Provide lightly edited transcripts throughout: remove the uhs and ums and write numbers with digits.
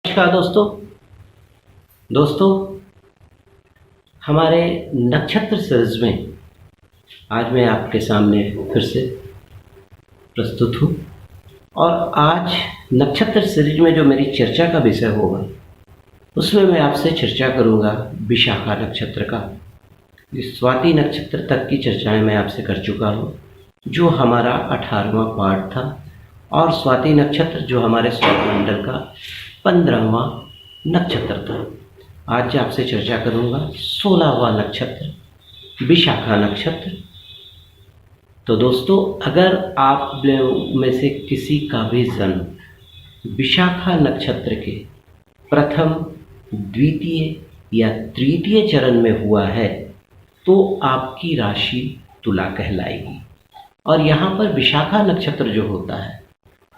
नमस्कार दोस्तों हमारे नक्षत्र सीरीज में आज मैं आपके सामने फिर से प्रस्तुत हूँ। और आज नक्षत्र सीरीज में जो मेरी चर्चा का विषय होगा उसमें मैं आपसे चर्चा करूँगा विशाखा नक्षत्र का। स्वाति नक्षत्र तक की चर्चाएं मैं आपसे कर चुका हूँ, जो हमारा 18वां पार्ट था, और स्वाति नक्षत्र जो हमारे सौरमंडल का 15वां नक्षत्र था। आज आपसे चर्चा करूंगा 16वां नक्षत्र विशाखा नक्षत्र। तो दोस्तों, अगर आप में से किसी का भी जन्म विशाखा नक्षत्र के प्रथम, द्वितीय या तृतीय चरण में हुआ है तो आपकी राशि तुला कहलाएगी। और यहाँ पर विशाखा नक्षत्र जो होता है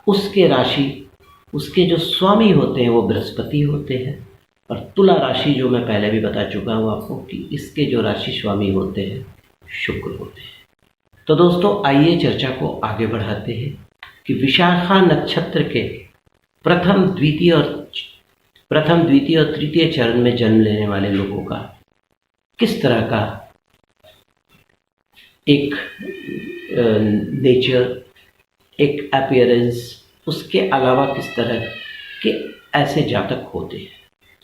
उसके राशि, उसके जो स्वामी होते हैं वो बृहस्पति होते हैं। और तुला राशि जो मैं पहले भी बता चुका हूँ आपको कि इसके जो राशि स्वामी होते हैं शुक्र होते हैं। तो दोस्तों, आइए चर्चा को आगे बढ़ाते हैं कि विशाखा नक्षत्र के प्रथम, द्वितीय और तृतीय चरण में जन्म लेने वाले लोगों का किस तरह का एक नेचर, एक अपीयरेंस, उसके अलावा किस तरह के ऐसे जातक होते हैं।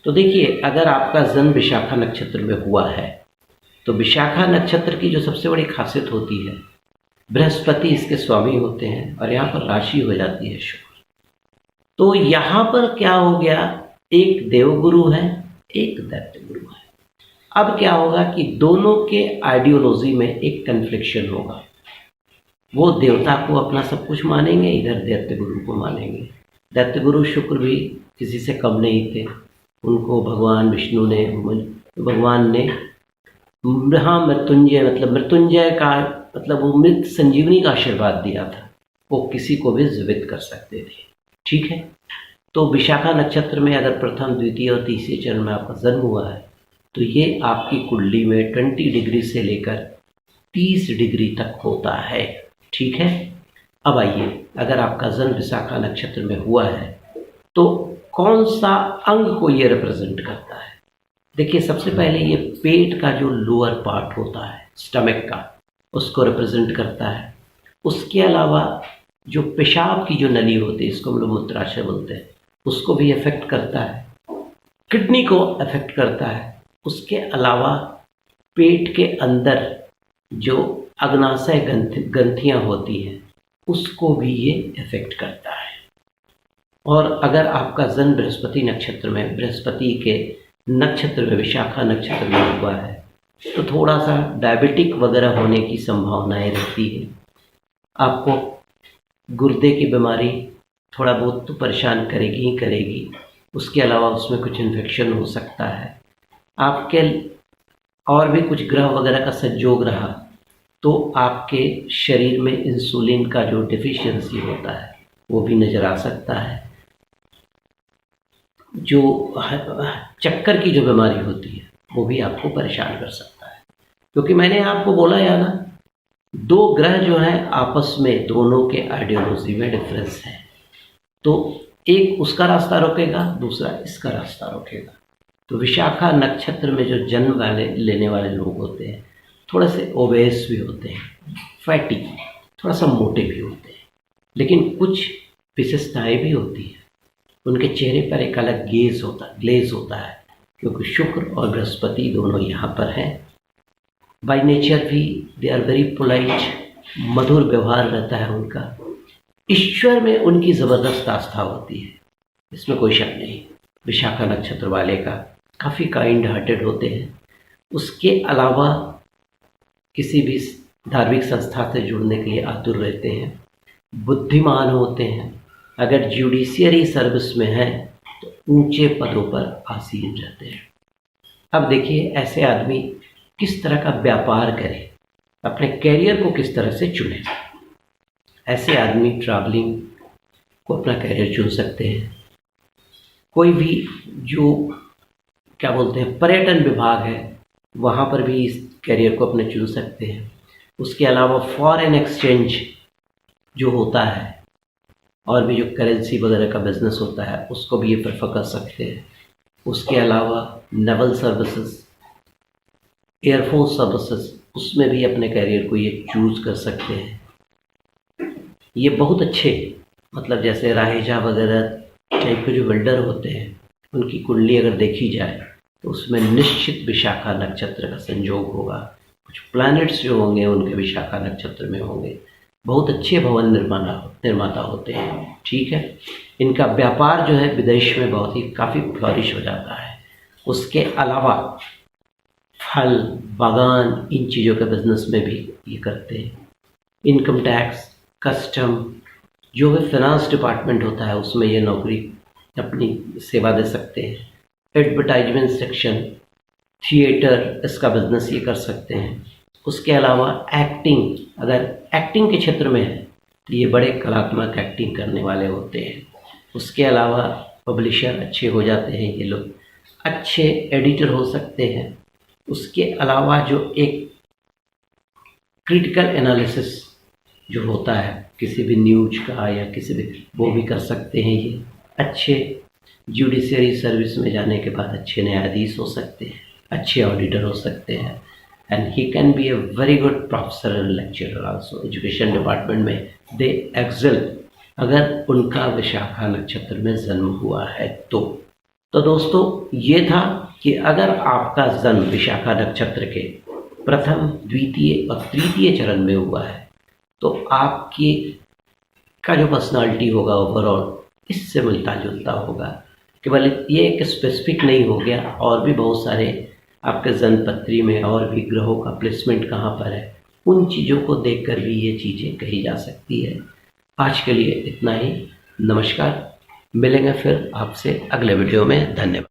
तो देखिए, अगर आपका जन्म विशाखा नक्षत्र में हुआ है तो विशाखा नक्षत्र की जो सबसे बड़ी खासियत होती है, बृहस्पति इसके स्वामी होते हैं और यहाँ पर राशि हो जाती है शुक्र। तो यहाँ पर क्या हो गया, एक देवगुरु है, एक दैत्य गुरु है। अब क्या होगा कि दोनों के आइडियोलॉजी में एक कन्फ्लिक्शन होगा। वो देवता को अपना सब कुछ मानेंगे, इधर दैत्य गुरु को मानेंगे। दैत्य गुरु शुक्र भी किसी से कम नहीं थे। उनको भगवान विष्णु ने, भगवान ने मृत्युंजय का मतलब वो मृत संजीवनी का आशीर्वाद दिया था। वो किसी को भी जीवित कर सकते थे। ठीक है। तो विशाखा नक्षत्र में अगर प्रथम, द्वितीय और तीसरे चरण में आपका जन्म हुआ है तो ये आपकी कुंडली में 20 डिग्री से लेकर 30 डिग्री तक होता है। ठीक है। अब आइए, अगर आपका जन्म विशाखा नक्षत्र में हुआ है तो कौन सा अंग को ये रिप्रेजेंट करता है। देखिए, सबसे पहले ये पेट का जो लोअर पार्ट होता है, स्टमक का, उसको रिप्रेजेंट करता है। उसके अलावा जो पेशाब की जो नली होती है, इसको हम लोग मूत्राशय बोलते हैं, उसको भी अफेक्ट करता है। किडनी को अफेक्ट करता है। उसके अलावा पेट के अंदर जो अग्नाशय ग्रंथियाँ होती हैं उसको भी ये इफेक्ट करता है। और अगर आपका जन्म बृहस्पति नक्षत्र में, बृहस्पति के नक्षत्र में, विशाखा नक्षत्र में हुआ है तो थोड़ा सा डायबिटिक वगैरह होने की संभावनाएं रहती है। आपको गुर्दे की बीमारी थोड़ा बहुत तो परेशान करेगी ही करेगी। उसके अलावा उसमें कुछ इन्फेक्शन हो सकता है। आपके और भी कुछ ग्रह वगैरह का संयोग रहा तो आपके शरीर में इंसुलिन का जो डिफिशियंसी होता है वो भी नज़र आ सकता है। जो चक्कर की जो बीमारी होती है वो भी आपको परेशान कर सकता है। क्योंकि मैंने आपको बोला या ना, दो ग्रह जो हैं आपस में दोनों के आइडियोलॉजी में डिफरेंस है। तो एक उसका रास्ता रोकेगा, दूसरा इसका रास्ता रोकेगा। तो विशाखा नक्षत्र में जो जन्म लेने वाले लोग होते हैं थोड़े से ओबेस भी होते हैं, फैटी, थोड़ा सा मोटे भी होते हैं, लेकिन कुछ विशेषताएं भी होती हैं। उनके चेहरे पर एक अलग ग्लेज होता है, क्योंकि शुक्र और बृहस्पति दोनों यहाँ पर हैं। बाय नेचर भी दे आर वेरी पोलाइट, मधुर व्यवहार रहता है उनका। ईश्वर में उनकी ज़बरदस्त आस्था होती है, इसमें कोई शक नहीं। विशाखा नक्षत्र वाले का काफ़ी काइंड हार्टेड होते हैं। उसके अलावा किसी भी धार्मिक संस्था से जुड़ने के लिए आतुर रहते हैं, बुद्धिमान होते हैं। अगर जुडिशियरी सर्विस में हैं तो ऊंचे पदों पर आसीन रहते हैं। अब देखिए, ऐसे आदमी किस तरह का व्यापार करें, अपने कैरियर को किस तरह से चुने। ऐसे आदमी ट्रैवलिंग को अपना कैरियर चुन सकते हैं। कोई भी जो क्या बोलते हैं पर्यटन विभाग है, वहाँ पर भी इस कैरियर को अपने चुन सकते हैं। उसके अलावा फॉरेन एक्सचेंज जो होता है और भी जो करेंसी वगैरह का बिजनेस होता है उसको भी ये प्रेफर कर सकते हैं। उसके अलावा नेवल सर्विसेज, एयरफोर्स सर्विसेज, उसमें भी अपने करियर को ये चूज़ कर सकते हैं। ये बहुत अच्छे, मतलब जैसे राहेजा वगैरह टाइप के जो बिल्डर होते हैं उनकी कुंडली अगर देखी जाए तो उसमें निश्चित विशाखा नक्षत्र का संयोग होगा। कुछ प्लैनेट्स जो होंगे उनके विशाखा नक्षत्र में होंगे। बहुत अच्छे भवन निर्माता होते हैं। ठीक है, इनका व्यापार जो है विदेश में बहुत ही काफ़ी फ्लॉरिश हो जाता है। उसके अलावा फल, बागान, इन चीज़ों के बिजनेस में भी ये करते हैं। इनकम टैक्स, कस्टम, जो भी फाइनेंस डिपार्टमेंट होता है उसमें ये नौकरी अपनी सेवा दे सकते हैं। एडवर्टाइजमेंट सेक्शन, थिएटर, इसका बिजनेस ये कर सकते हैं। उसके अलावा एक्टिंग, अगर एक्टिंग के क्षेत्र में है तो ये बड़े कलात्मक एक्टिंग करने वाले होते हैं। उसके अलावा पब्लिशर अच्छे हो जाते हैं ये लोग, अच्छे एडिटर हो सकते हैं। उसके अलावा जो एक क्रिटिकल एनालिसिस जो होता है किसी भी न्यूज का या किसी भी, वो भी कर सकते हैं ये। अच्छे जुडिशरी सर्विस में जाने के बाद अच्छे न्यायाधीश हो सकते हैं, अच्छे ऑडिटर हो सकते हैं। And he can be a very good professor and lecturer also. Education department में दे एक्सेल अगर उनका विशाखा नक्षत्र में जन्म हुआ है तो दोस्तों ये था कि अगर आपका जन्म विशाखा नक्षत्र के प्रथम, द्वितीय और तृतीय चरण में हुआ है तो आपकी का जो पर्सनालिटी होगा ओवरऑल इससे मिलता जुलता होगा। केवल ये एक स्पेसिफिक नहीं हो गया, और भी बहुत सारे आपके जन्मपत्री में और भी ग्रहों का प्लेसमेंट कहाँ पर है, उन चीज़ों को देखकर भी ये चीज़ें कही जा सकती है। आज के लिए इतना ही। नमस्कार, मिलेंगे फिर आपसे अगले वीडियो में। धन्यवाद।